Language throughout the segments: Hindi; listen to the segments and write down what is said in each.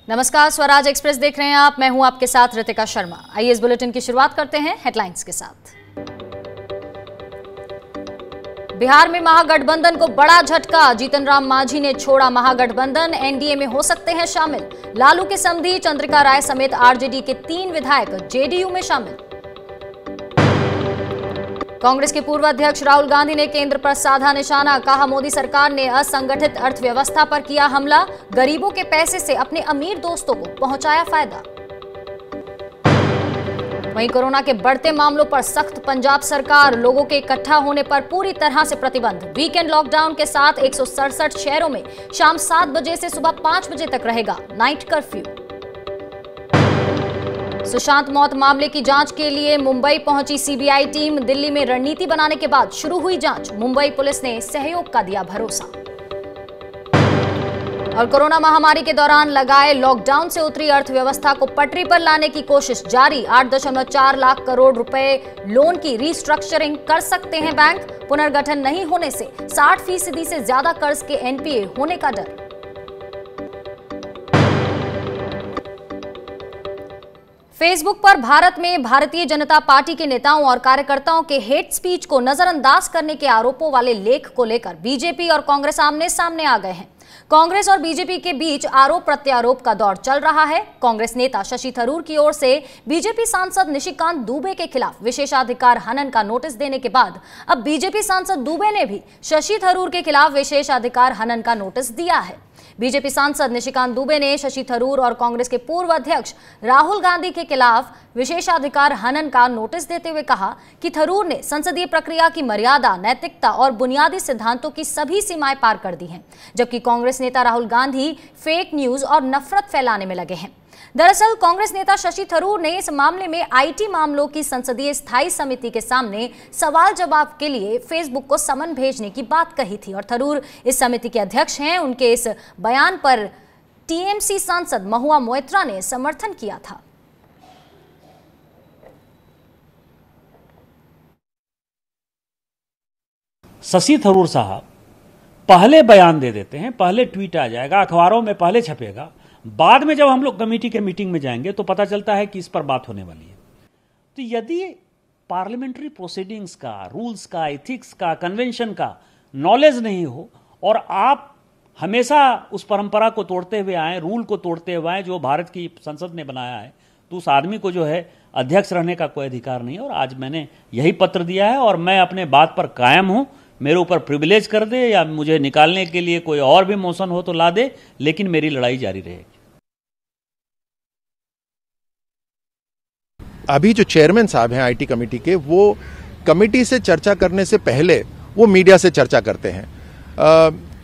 नमस्कार, स्वराज एक्सप्रेस देख रहे हैं आप। मैं हूं आपके साथ रितिका शर्मा। आइए इस बुलेटिन की शुरुआत करते हैं हेडलाइंस के साथ। बिहार में महागठबंधन को बड़ा झटका, जीतन राम मांझी ने छोड़ा महागठबंधन, एनडीए में हो सकते हैं शामिल। लालू के समधी चंद्रिका राय समेत आरजेडी के 3 विधायक जेडीयू में शामिल। कांग्रेस के पूर्व अध्यक्ष राहुल गांधी ने केंद्र पर साधा निशाना, कहा मोदी सरकार ने असंगठित अर्थव्यवस्था पर किया हमला, गरीबों के पैसे से अपने अमीर दोस्तों को पहुंचाया फायदा। वहीं कोरोना के बढ़ते मामलों पर सख्त पंजाब सरकार, लोगों के इकट्ठा होने पर पूरी तरह से प्रतिबंध। वीकेंड लॉकडाउन के साथ 167 शहरों में शाम 7 बजे से सुबह 5 बजे तक रहेगा नाइट कर्फ्यू। सुशांत मौत मामले की जांच के लिए मुंबई पहुंची सीबीआई टीम, दिल्ली में रणनीति बनाने के बाद शुरू हुई जांच, मुंबई पुलिस ने सहयोग का दिया भरोसा। और कोरोना महामारी के दौरान लगाए लॉकडाउन से उतरी अर्थव्यवस्था को पटरी पर लाने की कोशिश जारी, 8.4 लाख करोड़ रुपए लोन की रीस्ट्रक्चरिंग कर सकते हैं बैंक, पुनर्गठन नहीं होने से 60% से ज्यादा कर्ज के एनपीए होने का डर। फेसबुक पर भारत में भारतीय जनता पार्टी के नेताओं और कार्यकर्ताओं के हेट स्पीच को नजरअंदाज करने के आरोपों वाले लेख को लेकर बीजेपी और कांग्रेस आमने सामने आ गए हैं। कांग्रेस और बीजेपी के बीच आरोप प्रत्यारोप का दौर चल रहा है। कांग्रेस नेता शशि थरूर की ओर से बीजेपी सांसद निशिकांत दुबे के खिलाफ विशेषाधिकार हनन का नोटिस देने के बाद अब बीजेपी सांसद दुबे ने भी शशि थरूर के खिलाफ विशेषाधिकार हनन का नोटिस दिया है। बीजेपी सांसद निशिकांत दुबे ने शशि थरूर और कांग्रेस के पूर्व अध्यक्ष राहुल गांधी के खिलाफ विशेषाधिकार हनन का नोटिस देते हुए कहा कि थरूर ने संसदीय प्रक्रिया की मर्यादा, नैतिकता और बुनियादी सिद्धांतों की सभी सीमाएं पार कर दी हैं, जबकि कांग्रेस नेता राहुल गांधी फेक न्यूज और नफरत फैलाने में लगे हैं। दरअसल कांग्रेस नेता शशि थरूर ने इस मामले में आईटी मामलों की संसदीय स्थायी समिति के सामने सवाल जवाब के लिए फेसबुक को समन भेजने की बात कही थी और थरूर इस समिति के अध्यक्ष हैं। उनके इस बयान पर टीएमसी सांसद महुआ मोइत्रा ने समर्थन किया था। शशि थरूर साहब पहले बयान दे देते हैं, पहले ट्वीट आ जाएगा, अखबारों में पहले छपेगा, बाद में जब हम लोग कमेटी के मीटिंग में जाएंगे तो पता चलता है कि इस पर बात होने वाली है। तो यदि पार्लियामेंट्री प्रोसीडिंग्स का, रूल्स का, एथिक्स का, कन्वेंशन का नॉलेज नहीं हो और आप हमेशा उस परंपरा को तोड़ते हुए आए, रूल को तोड़ते हुए आए जो भारत की संसद ने बनाया है, तो उस आदमी को जो है अध्यक्ष रहने का कोई अधिकार नहीं है। और आज मैंने यही पत्र दिया है और मैं अपने बात पर कायम हूं। मेरे ऊपर प्रिविलेज कर दे या मुझे निकालने के लिए कोई और भी मोशन हो तो ला दे, लेकिन मेरी लड़ाई जारी रहेगी। अभी जो चेयरमैन साहब हैं आईटी कमेटी के, वो कमेटी से चर्चा करने से पहले वो मीडिया से चर्चा करते हैं।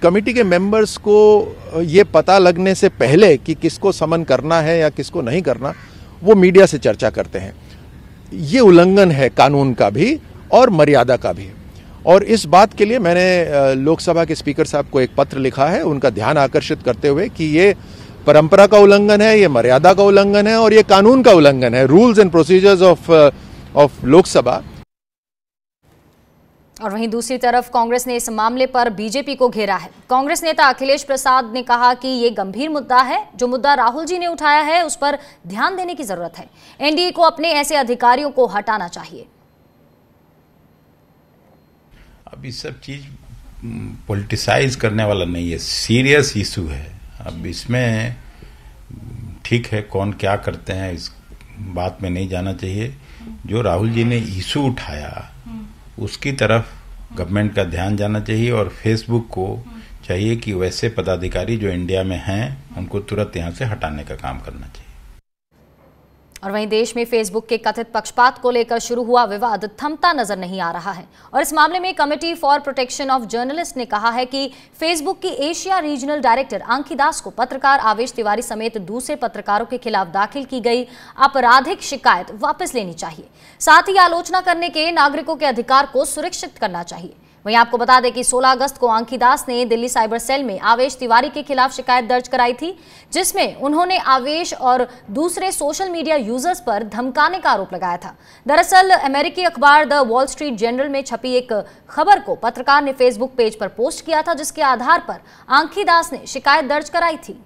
कमेटी के मेंबर्स को ये पता लगने से पहले कि किसको समन करना है या किसको नहीं करना, वो मीडिया से चर्चा करते हैं। ये उल्लंघन है कानून का भी और मर्यादा का भी। और इस बात के लिए मैंने लोकसभा के स्पीकर साहब को एक पत्र लिखा है, उनका ध्यान आकर्षित करते हुए कि ये परंपरा का उल्लंघन है, ये मर्यादा का उल्लंघन है और ये कानून का उल्लंघन है, rules and procedures of Lok Sabha. और वहीं दूसरी तरफ कांग्रेस ने इस मामले पर बीजेपी को घेरा है। कांग्रेस नेता अखिलेश प्रसाद ने कहा कि ये गंभीर मुद्दा है, जो मुद्दा राहुल जी ने उठाया है उस पर ध्यान देने की जरूरत है। एनडीए को अपने ऐसे अधिकारियों को हटाना चाहिए। अब ये सब चीज पॉलिटिसाइज करने वाला नहीं है, सीरियस इशू है। अब इसमें ठीक है कौन क्या करते हैं इस बात में नहीं जाना चाहिए। जो राहुल जी ने इशू उठाया उसकी तरफ गवर्नमेंट का ध्यान जाना चाहिए और फेसबुक को चाहिए कि वैसे पदाधिकारी जो इंडिया में हैं उनको तुरंत यहाँ से हटाने का काम करना चाहिए। और वहीं देश में फेसबुक के कथित पक्षपात को लेकर शुरू हुआ विवाद थमता नजर नहीं आ रहा है और इस मामले में committee for protection of journalist ने कहा है कि फेसबुक की एशिया रीजनल डायरेक्टर आंकी दास को पत्रकार आवेश तिवारी समेत दूसरे पत्रकारों के खिलाफ दाखिल की गई आपराधिक शिकायत वापस लेनी चाहिए। साथ ही आलोचना करने के नागरिकों के अधिकार को सुरक्षित करना चाहिए। वहीं आपको बता दें कि 16 अगस्त को आंकी दास ने दिल्ली साइबर सेल में आवेश तिवारी के खिलाफ शिकायत दर्ज कराई थी, जिसमें उन्होंने आवेश और दूसरे सोशल मीडिया यूजर्स पर धमकाने का आरोप लगाया था। दरअसल अमेरिकी अखबार द वॉल स्ट्रीट जर्नल में छपी एक खबर को पत्रकार ने फेसबुक पेज पर पोस्ट किया था, जिसके आधार पर आंकी दास ने शिकायत दर्ज कराई थी।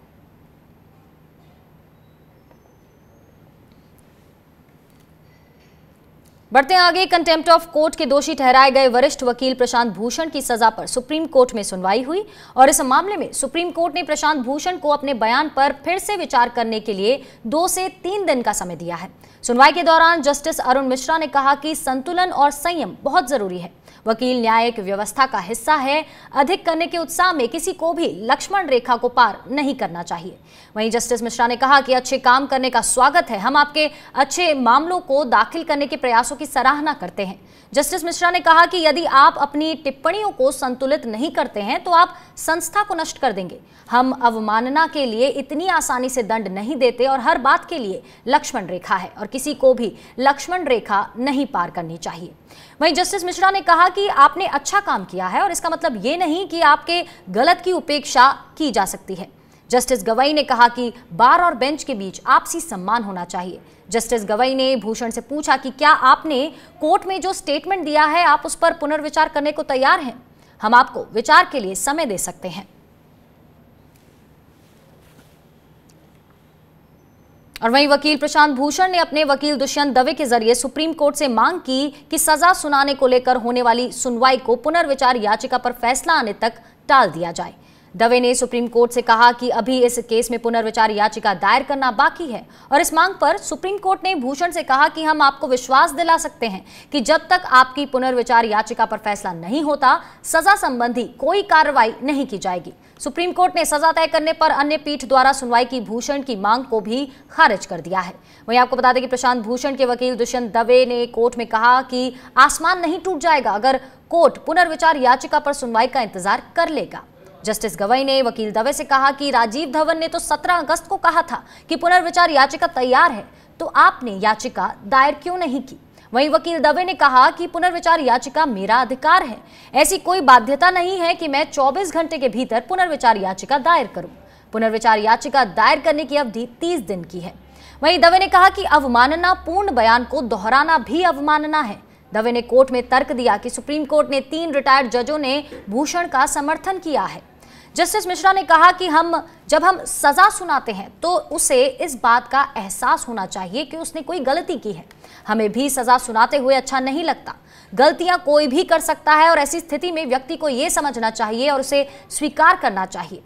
बढ़ते हैं आगे। कंटेम्प्ट ऑफ कोर्ट के दोषी ठहराए गए वरिष्ठ वकील प्रशांत भूषण की सजा पर सुप्रीम कोर्ट में सुनवाई हुई और इस मामले में सुप्रीम कोर्ट ने प्रशांत भूषण को अपने बयान पर फिर से विचार करने के लिए 2 से 3 दिन का समय दिया है। सुनवाई के दौरान जस्टिस अरुण मिश्रा ने कहा कि संतुलन और संयम बहुत जरूरी है। वकील न्यायिक व्यवस्था का हिस्सा है। अधिक करने के उत्साह में किसी को भी लक्ष्मण रेखा को पार नहीं करना चाहिए। वहीं जस्टिस मिश्रा ने कहा कि अच्छे काम करने का स्वागत है। हम आपके अच्छे मामलों को दाखिल करने के प्रयासों की सराहना करते हैं। जस्टिस मिश्रा ने कहा कि यदि आप अपनी टिप्पणियों को संतुलित नहीं करते हैं तो आप संस्था को नष्ट कर देंगे। हम अवमानना के लिए इतनी आसानी से दंड नहीं देते और हर बात के लिए लक्ष्मण रेखा है और किसी को भी लक्ष्मण रेखा नहीं पार करनी चाहिए। वहीं जस्टिस मिश्रा ने कहा कि आपने अच्छा काम किया है और इसका मतलब ये नहीं कि आपके गलत की उपेक्षा की जा सकती है। जस्टिस गवई ने कहा कि बार और बेंच के बीच आपसी सम्मान होना चाहिए। जस्टिस गवई ने भूषण से पूछा कि क्या आपने कोर्ट में जो स्टेटमेंट दिया है आप उस पर पुनर्विचार करने को तैयार हैं? हम आपको विचार के लिए समय दे सकते हैं। और वहीं वकील प्रशांत भूषण ने अपने वकील दुष्यंत दवे के जरिए सुप्रीम कोर्ट से मांग की कि सजा सुनाने को लेकर होने वाली सुनवाई को पुनर्विचार याचिका पर फैसला आने तक टाल दिया जाए। दवे ने सुप्रीम कोर्ट से कहा कि अभी इस केस में पुनर्विचार याचिका दायर करना बाकी है और इस मांग पर सुप्रीम कोर्ट ने भूषण से कहा कि हम आपको विश्वास दिला सकते हैं कि जब तक आपकी पुनर्विचार याचिका पर फैसला नहीं होता सजा संबंधी कोई कार्रवाई नहीं की जाएगी। सुप्रीम कोर्ट ने सजा तय करने पर अन्य पीठ द्वारा सुनवाई की भूषण की मांग को भी खारिज कर दिया है। वहीं आपको बता दें कि प्रशांत भूषण के वकील दुष्यंत दवे ने कोर्ट में कहा कि आसमान नहीं टूट जाएगा अगर कोर्ट पुनर्विचार याचिका पर सुनवाई का इंतजार कर लेगा। जस्टिस गवई ने वकील दवे से कहा कि राजीव धवन ने तो 17 अगस्त को कहा था कि पुनर्विचार याचिका तैयार है, तो आपने याचिका दायर क्यों नहीं की? वहीं वकील दवे ने कहा कि पुनर्विचार याचिका मेरा अधिकार है। ऐसी कोई बाध्यता नहीं है कि मैं 24 घंटे के भीतर पुनर्विचार याचिका दायर करूं। पुनर्विचार याचिका दायर करने की अवधि 30 दिन की है। वहीं दवे ने कहा कि अवमानना पूर्ण बयान को दोहराना भी अवमानना है। दवे ने कोर्ट में तर्क दिया कि सुप्रीम कोर्ट ने 3 रिटायर्ड जजों ने भूषण का समर्थन किया है। जस्टिस मिश्रा ने कहा कि जब हम सजा सुनाते हैं तो उसे इस बात का एहसास होना चाहिए कि उसने कोई गलती की है। हमें भी सजा सुनाते हुए अच्छा नहीं लगता। गलतियां कोई भी कर सकता है और ऐसी स्थिति में व्यक्ति को यह समझना चाहिए और उसे स्वीकार करना चाहिए।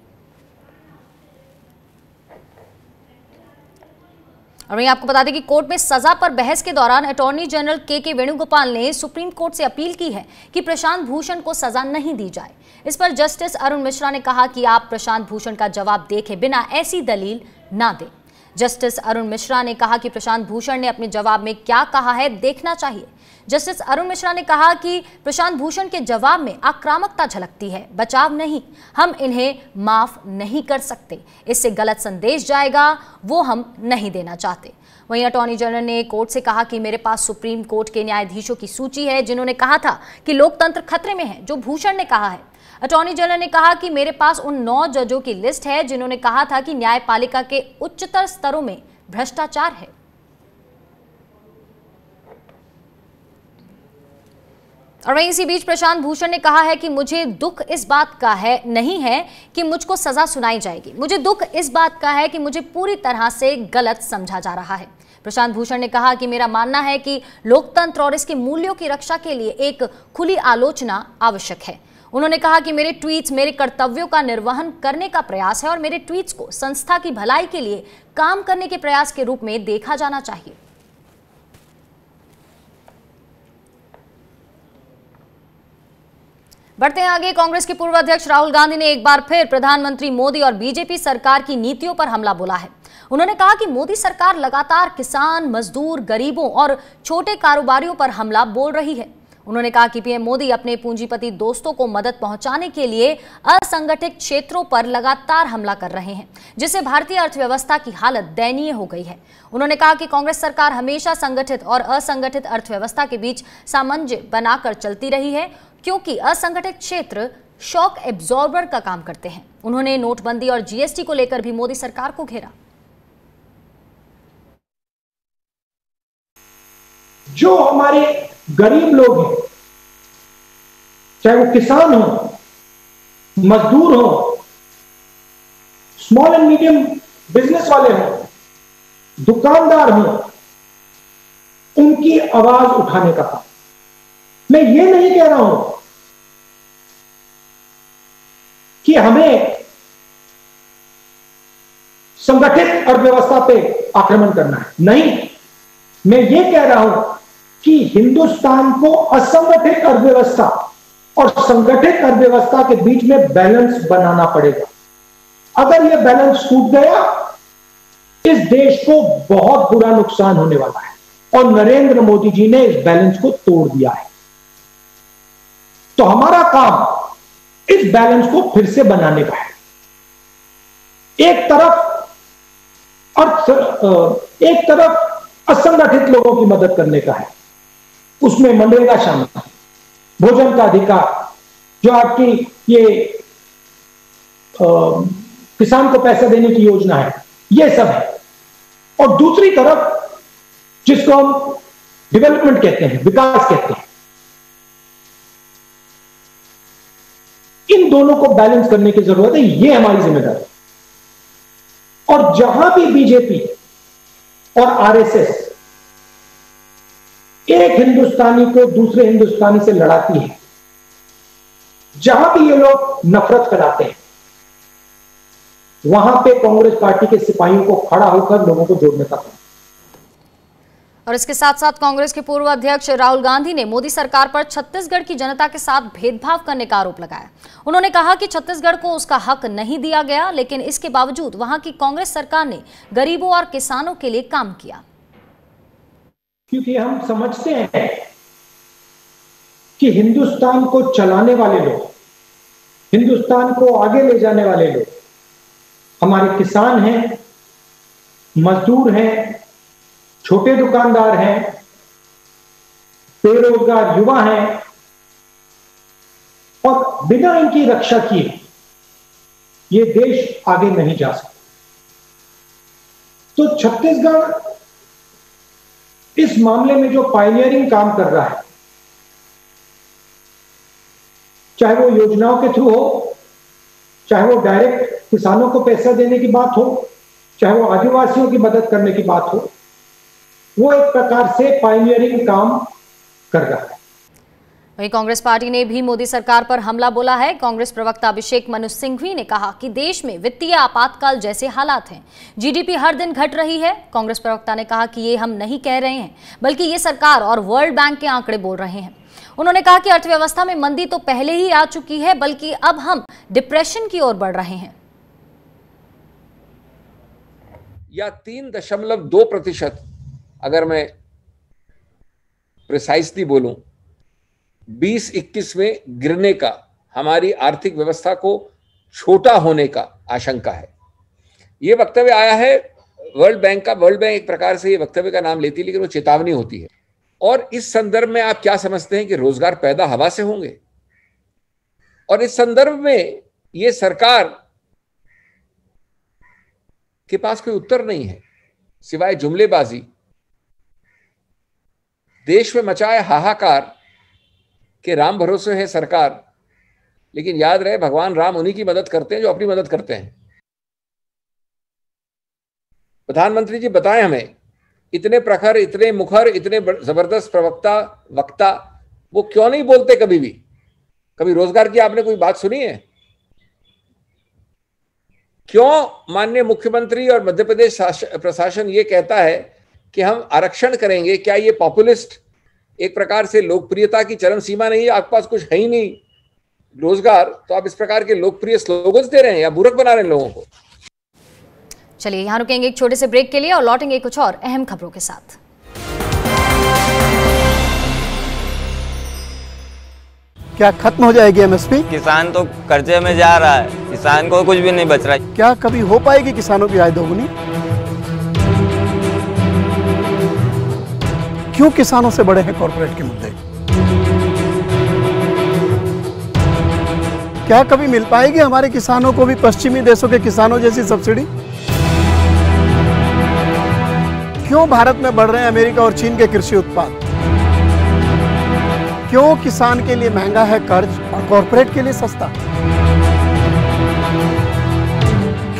और वहीं आपको बता दें कि कोर्ट में सजा पर बहस के दौरान अटॉर्नी जनरल के वेणुगोपाल ने सुप्रीम कोर्ट से अपील की है कि प्रशांत भूषण को सजा नहीं दी जाए। इस पर जस्टिस अरुण मिश्रा ने कहा कि आप प्रशांत भूषण का जवाब देखे बिना ऐसी दलील ना दें। जस्टिस अरुण मिश्रा ने कहा कि प्रशांत भूषण ने अपने जवाब में क्या कहा है देखना चाहिए। जस्टिस अरुण मिश्रा ने कहा कि प्रशांत भूषण के जवाब में आक्रामकता झलकती है, बचाव नहीं। हम इन्हें माफ नहीं कर सकते, इससे गलत संदेश जाएगा, वो हम नहीं देना चाहते। वहीं अटॉर्नी जनरल ने कोर्ट से कहा कि मेरे पास सुप्रीम कोर्ट के न्यायाधीशों की सूची है जिन्होंने कहा था कि लोकतंत्र खतरे में है, जो भूषण ने कहा है। अटॉर्नी जनरल ने कहा कि मेरे पास उन 9 जजों की लिस्ट है जिन्होंने कहा था कि न्यायपालिका के उच्चतर स्तरों में भ्रष्टाचार है। और वहीं इसी बीच प्रशांत भूषण ने कहा है कि मुझे दुख इस बात का नहीं है कि मुझको सजा सुनाई जाएगी। मुझे दुख इस बात का है कि मुझे पूरी तरह से गलत समझा जा रहा है। प्रशांत भूषण ने कहा कि मेरा मानना है कि लोकतंत्र और इसके मूल्यों की रक्षा के लिए एक खुली आलोचना आवश्यक है। उन्होंने कहा कि मेरे ट्वीट्स मेरे कर्तव्यों का निर्वहन करने का प्रयास है और मेरे ट्वीट्स को संस्था की भलाई के लिए काम करने के प्रयास के रूप में देखा जाना चाहिए। बढ़ते हैं आगे। कांग्रेस के पूर्व अध्यक्ष राहुल गांधी ने एक बार फिर प्रधानमंत्री मोदी और बीजेपी सरकार की नीतियों पर हमला बोला है। उन्होंने कहा कि मोदी सरकार लगातार किसान, मजदूर, गरीबों और छोटे कारोबारियों पर हमला बोल रही है। उन्होंने कहा कि पीएम मोदी अपने पूंजीपति दोस्तों को मदद पहुंचाने के लिए असंगठित क्षेत्रों पर लगातार हमला कर रहे हैं, जिससे भारतीय अर्थव्यवस्था की हालत दयनीय हो गई है। उन्होंने कहा कि कांग्रेस सरकार हमेशा संगठित और असंगठित अर्थव्यवस्था के बीच सामंजस्य बनाकर चलती रही है, क्योंकि असंगठित क्षेत्र शॉक एब्जॉर्बर का काम करते हैं। उन्होंने नोटबंदी और जीएसटी को लेकर भी मोदी सरकार को घेरा। जो हमारे गरीब लोग हैं, चाहे वो किसान हो, मजदूर हो, स्मॉल एंड मीडियम बिजनेस वाले हो, दुकानदार हो, उनकी आवाज उठाने का काम। मैं ये नहीं कह रहा हूं कि हमें संगठित अर्थव्यवस्था पे आक्रमण करना है, नहीं, मैं ये कह रहा हूं कि हिंदुस्तान को असंगठित अर्थव्यवस्था और संगठित अर्थव्यवस्था के बीच में बैलेंस बनाना पड़ेगा। अगर यह बैलेंस टूट गया, इस देश को बहुत बुरा नुकसान होने वाला है, और नरेंद्र मोदी जी ने इस बैलेंस को तोड़ दिया है। तो हमारा काम इस बैलेंस को फिर से बनाने का है। एक तरफ असंगठित लोगों की मदद करने का है, उसमें मनरेगा शामिल है, भोजन का अधिकार, जो आपकी ये किसान को पैसा देने की योजना है, ये सब है। और दूसरी तरफ जिसको हम डेवलपमेंट कहते हैं, विकास कहते हैं, इन दोनों को बैलेंस करने की जरूरत है, ये हमारी जिम्मेदारी। और जहां भी बीजेपी और आरएसएस एक हिंदुस्तानी को दूसरे हिंदुस्तानी से लड़ाती है, जहां भी ये लोग नफरत फैलाते हैं, वहां पे कांग्रेस पार्टी के सिपाहियों को खड़ा होकर लोगों को जोड़ने का काम। और इसके साथ साथ कांग्रेस के पूर्व अध्यक्ष राहुल गांधी ने मोदी सरकार पर छत्तीसगढ़ की जनता के साथ भेदभाव करने का आरोप लगाया। उन्होंने कहा कि छत्तीसगढ़ को उसका हक नहीं दिया गया, लेकिन इसके बावजूद वहां की कांग्रेस सरकार ने गरीबों और किसानों के लिए काम किया। क्योंकि हम समझते हैं कि हिंदुस्तान को चलाने वाले लोग, हिंदुस्तान को आगे ले जाने वाले लोग हमारे किसान हैं, मजदूर हैं, छोटे दुकानदार हैं, बेरोजगार युवा हैं, और बिना इनकी रक्षा किए ये देश आगे नहीं जा सकता। तो छत्तीसगढ़ इस मामले में जो पायनियरिंग काम कर रहा है, चाहे वो योजनाओं के थ्रू हो, चाहे वो डायरेक्ट किसानों को पैसा देने की बात हो, चाहे वो आदिवासियों की मदद करने की बात हो, वो एक प्रकार से पायनियरिंग काम कर रहा है। वहीं कांग्रेस पार्टी ने भी मोदी सरकार पर हमला बोला है। कांग्रेस प्रवक्ता अभिषेक मनु सिंघवी ने कहा कि देश में वित्तीय आपातकाल जैसे हालात हैं, जीडीपी हर दिन घट रही है। कांग्रेस प्रवक्ता ने कहा कि ये हम नहीं कह रहे हैं, बल्कि ये सरकार और वर्ल्ड बैंक के आंकड़े बोल रहे हैं। उन्होंने कहा कि अर्थव्यवस्था में मंदी तो पहले ही आ चुकी है, बल्कि अब हम डिप्रेशन की ओर बढ़ रहे हैं। या 3.2% अगर मैं प्रिसाइसली बोलूं, 2021 में गिरने का, हमारी आर्थिक व्यवस्था को छोटा होने का आशंका है। यह वक्तव्य आया है वर्ल्ड बैंक का। वर्ल्ड बैंक एक प्रकार से ये वक्तव्य का नाम लेती है, लेकिन वो चेतावनी होती है। और इस संदर्भ में आप क्या समझते हैं कि रोजगार पैदा हवा से होंगे? और इस संदर्भ में ये सरकार के पास कोई उत्तर नहीं है सिवाय जुमलेबाजी। देश में मचाए हाहाकार के राम भरोसे है सरकार, लेकिन याद रहे भगवान राम उन्हीं की मदद करते हैं जो अपनी मदद करते हैं। प्रधानमंत्री जी बताएं हमें, इतने प्रखर, इतने मुखर, इतने जबरदस्त वक्ता वो क्यों नहीं बोलते कभी भी? कभी रोजगार की आपने कोई बात सुनी है? क्यों माननीय मुख्यमंत्री और मध्य प्रदेश प्रशासन ये कहता है कि हम आरक्षण करेंगे? क्या ये पॉपुलिस्ट एक प्रकार से लोकप्रियता की चरम सीमा नहीं है? आपके पास कुछ है ही नहीं रोजगार, तो आप इस प्रकार के लोकप्रिय स्लोगन्स दे रहे हैं या मूर्ख बना रहे हैं लोगों को? चलिए यहां रुकेंगे एक छोटे से ब्रेक के लिए और लौटेंगे कुछ और अहम खबरों के साथ। क्या खत्म हो जाएगी एमएसपी? किसान तो कर्जे में जा रहा है, किसान को कुछ भी नहीं बच रहा है। क्या कभी हो पाएगी किसानों की आय दोगुनी? क्यों किसानों से बड़े हैं कॉर्पोरेट के मुद्दे? क्या कभी मिल पाएगी हमारे किसानों को भी पश्चिमी देशों के किसानों जैसी सब्सिडी? क्यों भारत में बढ़ रहे हैं अमेरिका और चीन के कृषि उत्पाद? क्यों किसान के लिए महंगा है कर्ज और कॉर्पोरेट के लिए सस्ता?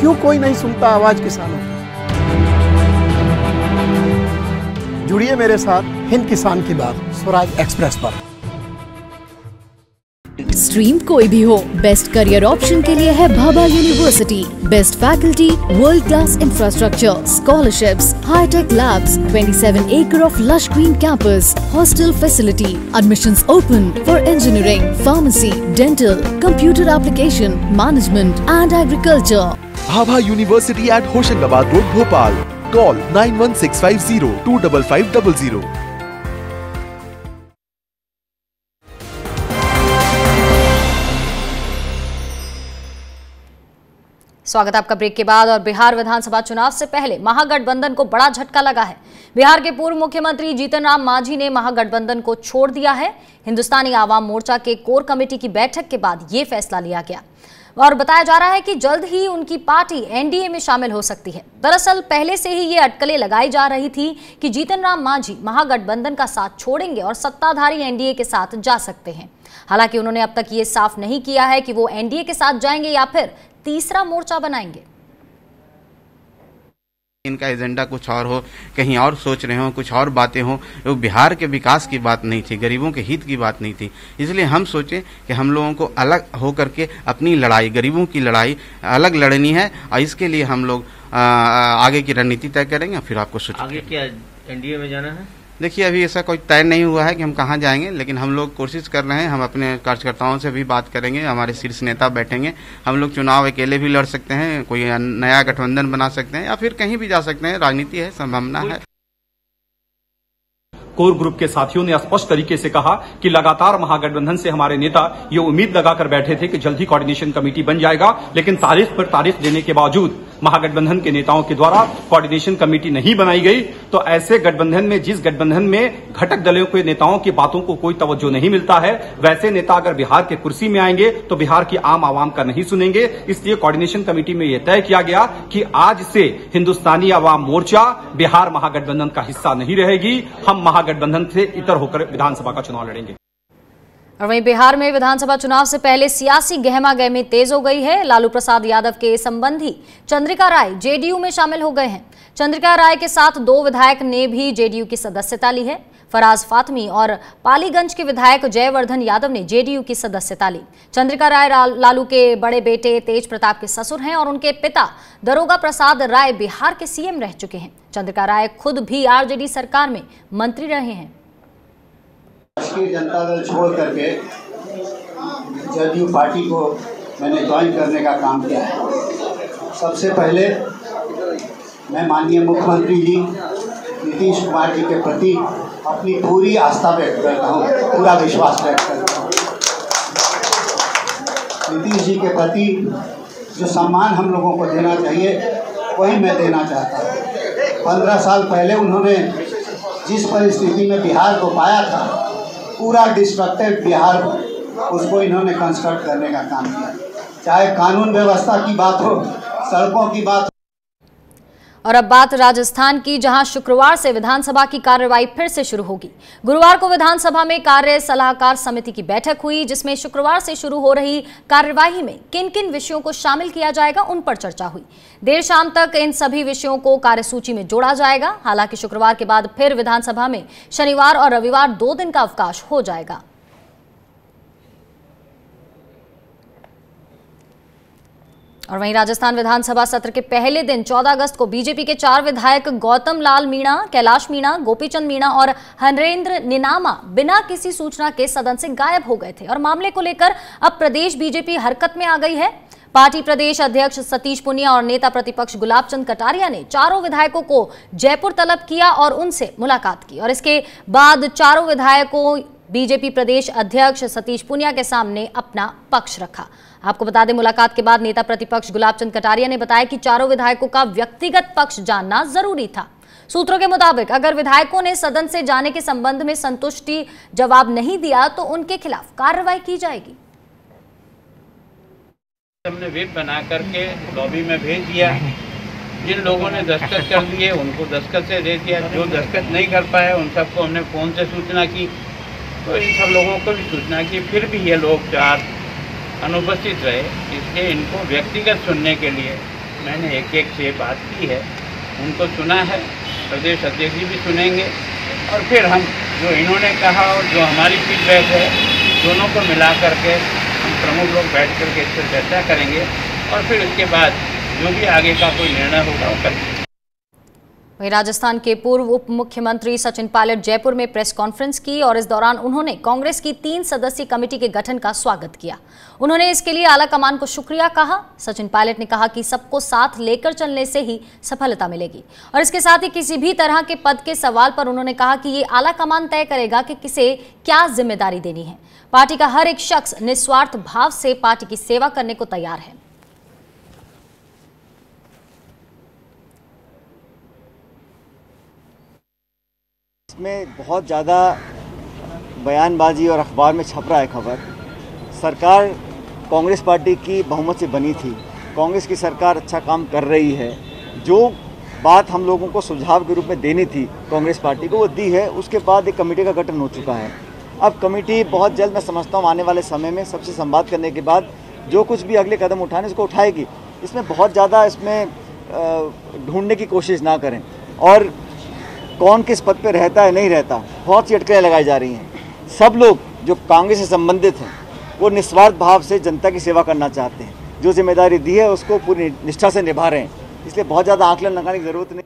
क्यों कोई नहीं सुनता आवाज किसानों की? जुड़िए मेरे साथ हिंद किसान की बात स्वराज एक्सप्रेस पर। स्ट्रीम कोई भी हो, बेस्ट करियर ऑप्शन के लिए है Bhabha university. Best faculty, world class infrastructure, scholarships, high tech labs, 27 acre of lush green campus, hostel facility, admissions open for engineering, pharmacy, dental, computer application, management and agriculture. Bhabha university at Hoshangabad road, Bhopal. Call 91650 25500। स्वागत आपका ब्रेक के बाद। और बिहार विधानसभा चुनाव से पहले महागठबंधन को बड़ा झटका लगा है। बिहार के पूर्व मुख्यमंत्री जीतन राम मांझी ने महागठबंधन को छोड़ दिया है। हिंदुस्तानी आवाम मोर्चा के कोर कमेटी की बैठक के बाद यह फैसला लिया गया और बताया जा रहा है कि जल्द ही उनकी पार्टी एनडीए में शामिल हो सकती है। दरअसल पहले से ही ये अटकलें लगाई जा रही थी कि जीतन राम मांझी महागठबंधन का साथ छोड़ेंगे और सत्ताधारी एनडीए के साथ जा सकते हैं। हालांकि उन्होंने अब तक ये साफ नहीं किया है कि वो एनडीए के साथ जाएंगे या फिर तीसरा मोर्चा बनाएंगे। इनका एजेंडा कुछ और हो, कहीं और सोच रहे हो, कुछ और बातें हो। वो बिहार के विकास की बात नहीं थी, गरीबों के हित की बात नहीं थी। इसलिए हम सोचे कि हम लोगों को अलग होकर के अपनी लड़ाई, गरीबों की लड़ाई अलग लड़नी है और इसके लिए हम लोग आगे की रणनीति तय करेंगे। फिर आपको सोचेंगे आगे क्या एनडीए में जाना है। देखिए अभी ऐसा कोई तय नहीं हुआ है कि हम कहाँ जाएंगे, लेकिन हम लोग कोशिश कर रहे हैं। हम अपने कार्यकर्ताओं से भी बात करेंगे, हमारे शीर्ष नेता बैठेंगे। हम लोग चुनाव अकेले भी लड़ सकते हैं, कोई नया गठबंधन बना सकते हैं या फिर कहीं भी जा सकते हैं। राजनीति है, संभावना है। कोर ग्रुप के साथियों ने स्पष्ट तरीके से कहा कि लगातार महागठबंधन से हमारे नेता ये उम्मीद लगाकर बैठे थे कि जल्द ही कोऑर्डिनेशन कमेटी बन जाएगा, लेकिन तारीख पर तारीख देने के बावजूद महागठबंधन के नेताओं के द्वारा कोऑर्डिनेशन कमेटी नहीं बनाई गई। तो ऐसे गठबंधन में, जिस गठबंधन में घटक दलों के नेताओं की बातों को कोई तवज्जो नहीं मिलता है, वैसे नेता अगर बिहार के कुर्सी में आएंगे तो बिहार की आम आवाम का नहीं सुनेंगे। इसलिए कोऑर्डिनेशन कमेटी में यह तय किया गया कि आज से हिंदुस्तानी आवाम मोर्चा बिहार महागठबंधन का हिस्सा नहीं रहेगी। हम महागठबंधन से इतर होकर विधानसभा का चुनाव लड़ेंगे। और वहीं बिहार में विधानसभा चुनाव से पहले सियासी गहमागहमी तेज हो गई है। लालू प्रसाद यादव के संबंधी चंद्रिका राय जेडीयू में शामिल हो गए हैं। चंद्रिका राय के साथ 2 विधायक ने भी जेडीयू की सदस्यता ली है। फराज फातमी और पालीगंज के विधायक जयवर्धन यादव ने जेडीयू की सदस्यता ली। चंद्रिका राय लालू के बड़े बेटे तेज प्रताप के ससुर हैं और उनके पिता दरोगा प्रसाद राय बिहार के सीएम रह चुके हैं। चंद्रिका राय खुद भी आरजेडी सरकार में मंत्री रहे हैं। राष्ट्रीय जनता दल छोड़ करके जदयू पार्टी को मैंने ज्वाइन करने का काम किया है। सबसे पहले मैं माननीय मुख्यमंत्री जी नीतीश कुमार जी के प्रति अपनी पूरी आस्था व्यक्त करता हूँ, पूरा विश्वास व्यक्त करता हूँ। नीतीश जी के प्रति जो सम्मान हम लोगों को देना चाहिए वही मैं देना चाहता हूँ। 15 साल पहले उन्होंने जिस परिस्थिति में बिहार को पाया था, पूरा डिस्ट्रक्टेड बिहार, उसको इन्होंने कंस्ट्रक्ट करने का काम किया। चाहे कानून व्यवस्था की बात हो, सड़कों की बात हो। और अब बात राजस्थान की, जहां शुक्रवार से विधानसभा की कार्यवाही फिर से शुरू होगी। गुरुवार को विधानसभा में कार्य सलाहकार समिति की बैठक हुई, जिसमें शुक्रवार से शुरू हो रही कार्यवाही में किन किन विषयों को शामिल किया जाएगा उन पर चर्चा हुई। देर शाम तक इन सभी विषयों को कार्यसूची में जोड़ा जाएगा। हालांकि शुक्रवार के बाद फिर विधानसभा में शनिवार और रविवार 2 दिन का अवकाश हो जाएगा। और वहीं राजस्थान विधानसभा सत्र के पहले दिन 14 अगस्त को बीजेपी के 4 विधायक गौतम लाल मीणा, कैलाश मीणा, गोपीचंद मीणा और हरेंद्र निनामा बिना किसी सूचना के सदन से गायब हो गए थे और मामले को लेकर अब प्रदेश बीजेपी हरकत में आ गई है। पार्टी प्रदेश अध्यक्ष सतीश पुनिया और नेता प्रतिपक्ष गुलाब चंद कटारिया ने चारों विधायकों को जयपुर तलब किया और उनसे मुलाकात की और इसके बाद चारों विधायकों बीजेपी प्रदेश अध्यक्ष सतीश पुनिया के सामने अपना पक्ष रखा। आपको बता दें, मुलाकात के बाद नेता प्रतिपक्ष गुलाब चंद कटारिया ने बताया कि चारों विधायकों का व्यक्तिगत पक्ष जानना जरूरी था। सूत्रों के मुताबिक अगर विधायकों ने सदन से जाने के संबंध में संतुष्टि जवाब नहीं दिया तो उनके खिलाफ कार्रवाई की जाएगी। हमने व्हिप बना करके लॉबी में भेज दिया। जिन लोगों ने दस्तखत कर दिए उनको दस्तखत से दे दिया, जो दस्तखत नहीं कर पाए उन सबको हमने फ़ोन से सूचना की, तो इन सब लोगों को भी सूचना की। फिर भी ये लोग 4 अनुपस्थित रहे, इसलिए इनको व्यक्तिगत सुनने के लिए मैंने एक से बात की है, उनको सुना है, प्रदेश अध्यक्ष जी भी सुनेंगे और फिर हम जो इन्होंने कहा और जो हमारी फीडबैक है, दोनों को मिला करके हम प्रमुख लोग बैठ करके इस पर चर्चा करेंगे और फिर उसके बाद जो भी आगे का कोई निर्णय होगा वो करेंगे। वहीं राजस्थान के पूर्व उप मुख्यमंत्री सचिन पायलट जयपुर में प्रेस कॉन्फ्रेंस की और इस दौरान उन्होंने कांग्रेस की 3 सदस्यीय कमेटी के गठन का स्वागत किया। उन्होंने इसके लिए आला कमान को शुक्रिया कहा। सचिन पायलट ने कहा कि सबको साथ लेकर चलने से ही सफलता मिलेगी और इसके साथ ही किसी भी तरह के पद के सवाल पर उन्होंने कहा कि ये आला कमान तय करेगा कि किसे क्या जिम्मेदारी देनी है। पार्टी का हर एक शख्स निस्वार्थ भाव से पार्टी की सेवा करने को तैयार है। में बहुत ज़्यादा बयानबाजी और अखबार में छप रहा है खबर। सरकार कांग्रेस पार्टी की बहुमत से बनी थी, कांग्रेस की सरकार अच्छा काम कर रही है। जो बात हम लोगों को सुझाव के रूप में देनी थी कांग्रेस पार्टी को वो दी है। उसके बाद एक कमेटी का गठन हो चुका है। अब कमेटी बहुत जल्द, मैं समझता हूँ आने वाले समय में सबसे संवाद करने के बाद जो कुछ भी अगले कदम उठाने उसको उठाएगी। इसमें बहुत ज़्यादा ढूंढने की कोशिश ना करें और कौन किस पद पे रहता है नहीं रहता, बहुत सी अटकलें लगाई जा रही हैं। सब लोग जो कांग्रेस से संबंधित हैं वो निस्वार्थ भाव से जनता की सेवा करना चाहते हैं। जो जिम्मेदारी दी है उसको पूरी निष्ठा से निभा रहे हैं, इसलिए बहुत ज़्यादा आंकलन लगाने की जरूरत नहीं।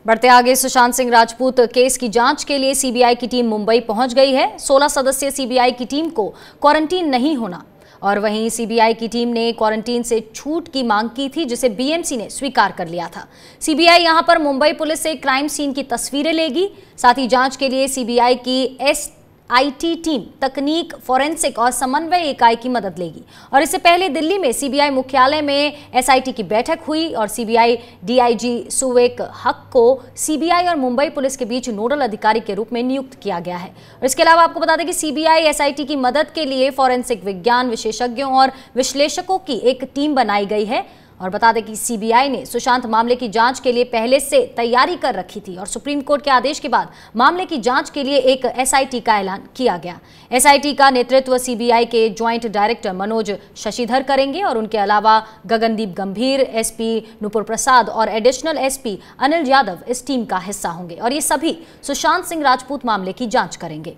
बढ़ते आगे, सुशांत सिंह राजपूत केस की जांच के लिए सीबीआई की टीम मुंबई पहुंच गई है। 16 सदस्यीय सीबीआई की टीम को क्वारंटीन नहीं होना और वहीं सीबीआई की टीम ने क्वारंटीन से छूट की मांग की थी, जिसे बीएमसी ने स्वीकार कर लिया था। सीबीआई यहां पर मुंबई पुलिस से क्राइम सीन की तस्वीरें लेगी। साथ ही जांच के लिए सीबीआई की एसआईटी टीम तकनीक, फोरेंसिक और समन्वय इकाई की मदद लेगी। और इससे पहले दिल्ली में सीबीआई मुख्यालय में एसआईटी की बैठक हुई और सीबीआई डीआईजी सुवेक हक को सीबीआई और मुंबई पुलिस के बीच नोडल अधिकारी के रूप में नियुक्त किया गया है। और इसके अलावा आपको बता दें कि सीबीआई एसआईटी की मदद के लिए फोरेंसिक विज्ञान विशेषज्ञों और विश्लेषकों की एक टीम बनाई गई है। और बता दें कि सीबीआई ने सुशांत मामले की जांच के लिए पहले से तैयारी कर रखी थी और सुप्रीम कोर्ट के आदेश के बाद मामले की जांच के लिए एक एसआईटी का ऐलान किया गया। एसआईटी का नेतृत्व सीबीआई के ज्वाइंट डायरेक्टर मनोज शशिधर करेंगे और उनके अलावा गगनदीप गंभीर, एसपी नुपुर प्रसाद और एडिशनल एसपी अनिल यादव इस टीम का हिस्सा होंगे और ये सभी सुशांत सिंह राजपूत मामले की जांच करेंगे।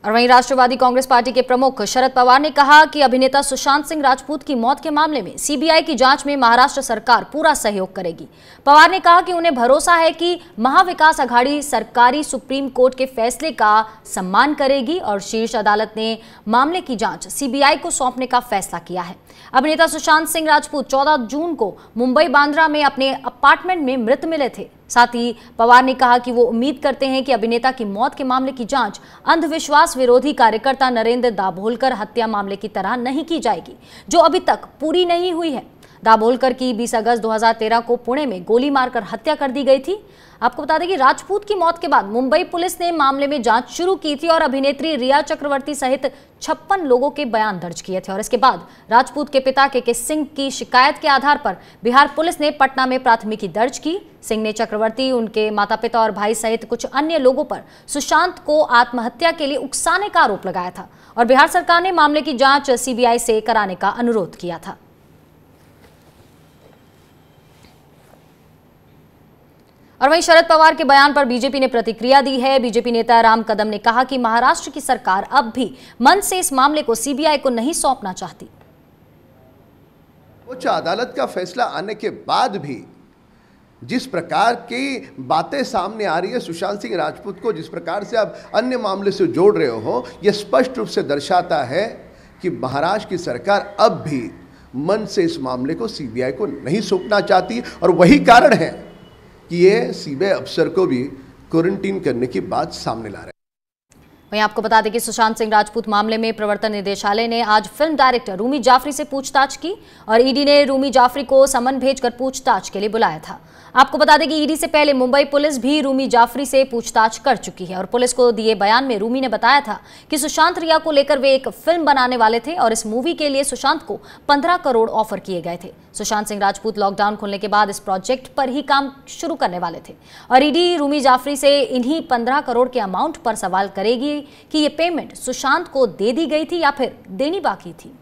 और वहीं राष्ट्रवादी कांग्रेस पार्टी के प्रमुख शरद पवार ने कहा कि अभिनेता सुशांत सिंह राजपूत की मौत के मामले में सीबीआई की जांच में महाराष्ट्र सरकार पूरा सहयोग करेगी। पवार ने कहा कि उन्हें भरोसा है कि महाविकास आघाड़ी सरकारी सुप्रीम कोर्ट के फैसले का सम्मान करेगी और शीर्ष अदालत ने मामले की जांच सीबीआई को सौंपने का फैसला किया है। अभिनेता सुशांत सिंह राजपूत 14 जून को मुंबई बांद्रा में अपने अपार्टमेंट में मृत मिले थे। साथ ही पवार ने कहा कि वो उम्मीद करते हैं कि अभिनेता की मौत के मामले की जांच अंधविश्वास विरोधी कार्यकर्ता नरेंद्र दाभोलकर हत्या मामले की तरह नहीं की जाएगी, जो अभी तक पूरी नहीं हुई है। दाभोलकर की 20 अगस्त 2013 को पुणे में गोली मारकर हत्या कर दी गई थी। आपको बता दें कि राजपूत की मौत के बाद मुंबई पुलिस ने मामले में जांच शुरू की थी और अभिनेत्री रिया चक्रवर्ती सहित 56 लोगों के बयान दर्ज किए थे। और इसके बाद राजपूत के पिता के सिंह की शिकायत के आधार पर बिहार पुलिस ने पटना में प्राथमिकी दर्ज की। सिंह ने चक्रवर्ती, उनके माता पिता और भाई सहित कुछ अन्य लोगों पर सुशांत को आत्महत्या के लिए उकसाने का आरोप लगाया था और बिहार सरकार ने मामले की जांच सीबीआई से कराने का अनुरोध किया था। और वहीं शरद पवार के बयान पर बीजेपी ने प्रतिक्रिया दी है। बीजेपी नेता राम कदम ने कहा कि महाराष्ट्र की सरकार अब भी मन से इस मामले को सीबीआई को नहीं सौंपना चाहती। उच्च अदालत का फैसला आने के बाद भी जिस प्रकार की बातें सामने आ रही है, सुशांत सिंह राजपूत को जिस प्रकार से आप अन्य मामले से जोड़ रहे हो, यह स्पष्ट रूप से दर्शाता है कि महाराष्ट्र की सरकार अब भी मन से इस मामले को सीबीआई को नहीं सौंपना चाहती और वही कारण है कि ये सीबीआई अफसर को भी क्वारंटीन करने की बात सामने ला रहे हैं। वहीं आपको बता दें कि सुशांत सिंह राजपूत मामले में प्रवर्तन निदेशालय ने आज फिल्म डायरेक्टर रूमी जाफरी से पूछताछ की और ईडी ने रूमी जाफरी को समन भेजकर पूछताछ के लिए बुलाया था। आपको बता दें कि ईडी से पहले मुंबई पुलिस भी रूमी जाफरी से पूछताछ कर चुकी है और पुलिस को दिए बयान में रूमी ने बताया था कि सुशांत रिया को लेकर वे एक फिल्म बनाने वाले थे और इस मूवी के लिए सुशांत को 15 करोड़ ऑफर किए गए थे। सुशांत सिंह राजपूत लॉकडाउन खुलने के बाद इस प्रोजेक्ट पर ही काम शुरू करने वाले थे और ईडी रूमी जाफरी से इन्हीं 15 करोड़ के अमाउंट पर सवाल करेगी कि ये पेमेंट सुशांत को दे दी गई थी या फिर देनी बाकी थी।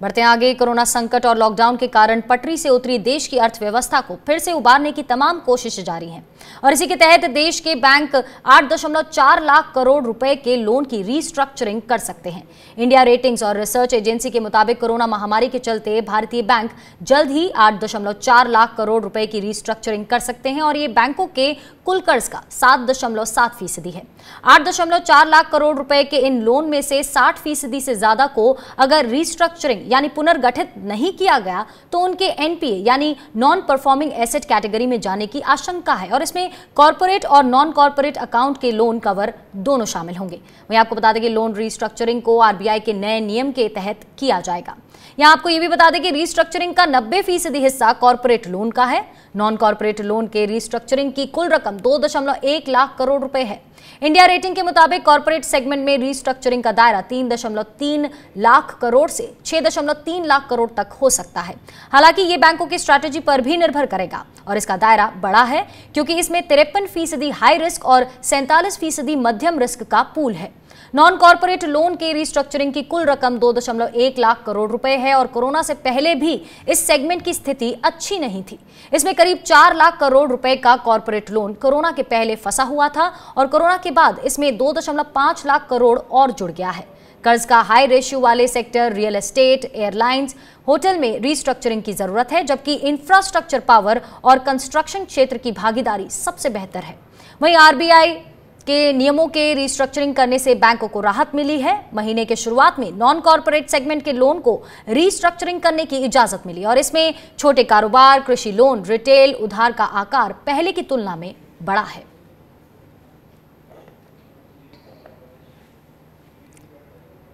बढ़ते आगे, कोरोना संकट और लॉकडाउन के कारण पटरी से उतरी देश की अर्थव्यवस्था को फिर से उबारने की तमाम कोशिशें जारी हैं और इसी के तहत देश के बैंक 8.4 लाख करोड़ रुपए के लोन की रीस्ट्रक्चरिंग कर सकते हैं। इंडिया रेटिंग्स और रिसर्च एजेंसी के मुताबिक कोरोना महामारी के चलते भारतीय बैंक जल्द ही 8.4 लाख करोड़ रुपए की रीस्ट्रक्चरिंग कर सकते हैं और ये बैंकों के कुल कर्ज का 7.7% है। 8.4 लाख करोड़ रुपए के इन लोन में से 60% से ज्यादा को अगर रीस्ट्रक्चरिंग यानी पुनर्गठित नहीं किया गया तो उनके एनपीए यानी नॉन परफॉर्मिंग एसेट कैटेगरी में जाने की आशंका है और इसमें कॉर्पोरेट और नॉन कॉर्पोरेट अकाउंट के लोन कवर दोनों शामिल होंगे। वहीं आपको बता दें कि लोन रीस्ट्रक्चरिंग को आरबीआई के नए नियम के तहत किया जाएगा। यहां आपको यह भी बता दें कि रीस्ट्रक्चरिंग का 90% हिस्सा कॉर्पोरेट लोन का है। नॉन कॉर्पोरेट लोन के रीस्ट्रक्चरिंग की कुल रकम 2.1 लाख करोड़ रुपए है। इंडिया रेटिंग के मुताबिक कॉर्पोरेट सेगमेंट में रीस्ट्रक्चरिंग का दायरा 3.3 लाख करोड़ से 6.3 लाख करोड़ तक हो सकता है। हालांकि ये बैंकों की स्ट्रैटेजी पर भी निर्भर करेगा और इसका दायरा बड़ा है क्योंकि इसमें 53% हाई रिस्क और 47% मध्यम रिस्क का पूल है। नॉन कॉर्पोरेट लोन के रीस्ट्रक्चरिंग की कुल रकम 2.1 लाख करोड़ रुपए है और कोरोना से पहले भी इस सेगमेंट की स्थिति अच्छी नहीं थी। इसमें करीब 4 लाख करोड़ रुपए का कॉर्पोरेट लोन कोरोना के पहले फंसा हुआ था और कोरोना के बाद इसमें 2.5 लाख करोड़ और जुड़ गया है। कर्ज का हाई रेशियो वाले sector real estate, airlines, hotel में रीस्ट्रक्चरिंग की जरूरत है, जबकि इंफ्रास्ट्रक्चर, पावर और कंस्ट्रक्शन क्षेत्र की भागीदारी सबसे बेहतर है। वहीं आरबीआई के नियमों के रीस्ट्रक्चरिंग करने से बैंकों को राहत मिली है। महीने के शुरुआत में नॉन कॉर्पोरेट सेगमेंट के लोन को रीस्ट्रक्चरिंग करने की इजाजत मिली और इसमें छोटे कारोबार, कृषि लोन, रिटेल उधार का आकार पहले की तुलना में बड़ा है।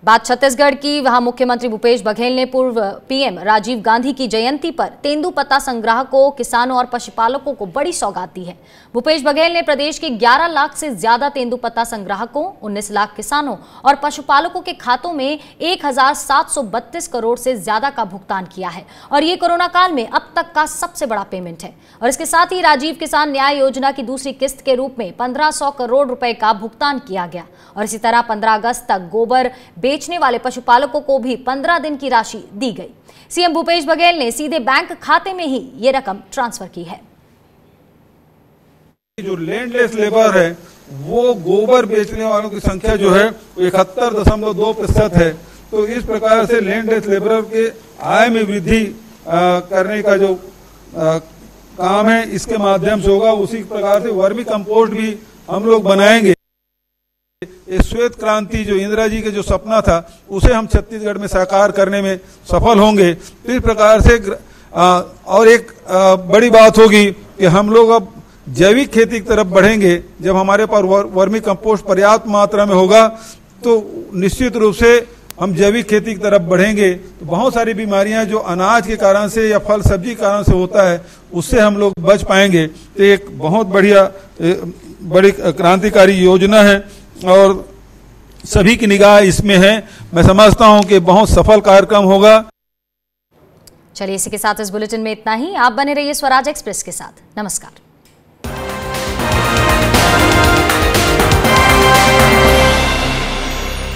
बात छत्तीसगढ़ की, वहां मुख्यमंत्री भूपेश बघेल ने पूर्व पीएम राजीव गांधी की जयंती पर तेंदुपत्ता संग्राहकों, किसानों और पशुपालकों को बड़ी सौगात दी है। भूपेश बघेल ने प्रदेश के 11 लाख से ज्यादा तेंदुपत्ता संग्राहकों, 19 लाख किसानों और पशुपालकों के खातों में 1732 करोड़ से ज्यादा का भुगतान किया है और ये कोरोना काल में अब तक का सबसे बड़ा पेमेंट है। और इसके साथ ही राजीव किसान न्याय योजना की दूसरी किस्त के रूप में 1500 करोड़ रुपए का भुगतान किया गया और इसी तरह 15 अगस्त तक गोबर बेचने वाले पशुपालकों को भी 15 दिन की राशि दी गई। सीएम भूपेश बघेल ने सीधे बैंक खाते में ही ये रकम ट्रांसफर की है। जो लैंडलेस लेबर है वो गोबर बेचने वालों की संख्या जो है 71.2% है। तो इस प्रकार से लैंडलेस लेबर के आय में वृद्धि करने का जो काम है इसके माध्यम से होगा। उसी प्रकार से वर्मी कंपोस्ट भी हम लोग बनाएंगे। श्वेत क्रांति जो इंदिरा जी के जो सपना था उसे हम छत्तीसगढ़ में साकार करने में सफल होंगे। तो इस प्रकार से और एक बड़ी बात होगी कि हम लोग अब जैविक खेती की तरफ बढ़ेंगे। जब हमारे पास वर्मी कंपोस्ट पर्याप्त मात्रा में होगा तो निश्चित रूप से हम जैविक खेती की तरफ बढ़ेंगे। तो बहुत सारी बीमारियां जो अनाज के कारण से या फल सब्जी के कारण से होता है उससे हम लोग बच पाएंगे। तो एक बहुत बढ़िया बड़ी क्रांतिकारी योजना है और सभी की निगाह इसमें है। मैं समझता हूं कि बहुत सफल कार्यक्रम होगा। चलिए, इसी के साथ इस बुलेटिन में इतना ही। आप बने रहिए स्वराज एक्सप्रेस के साथ। नमस्कार।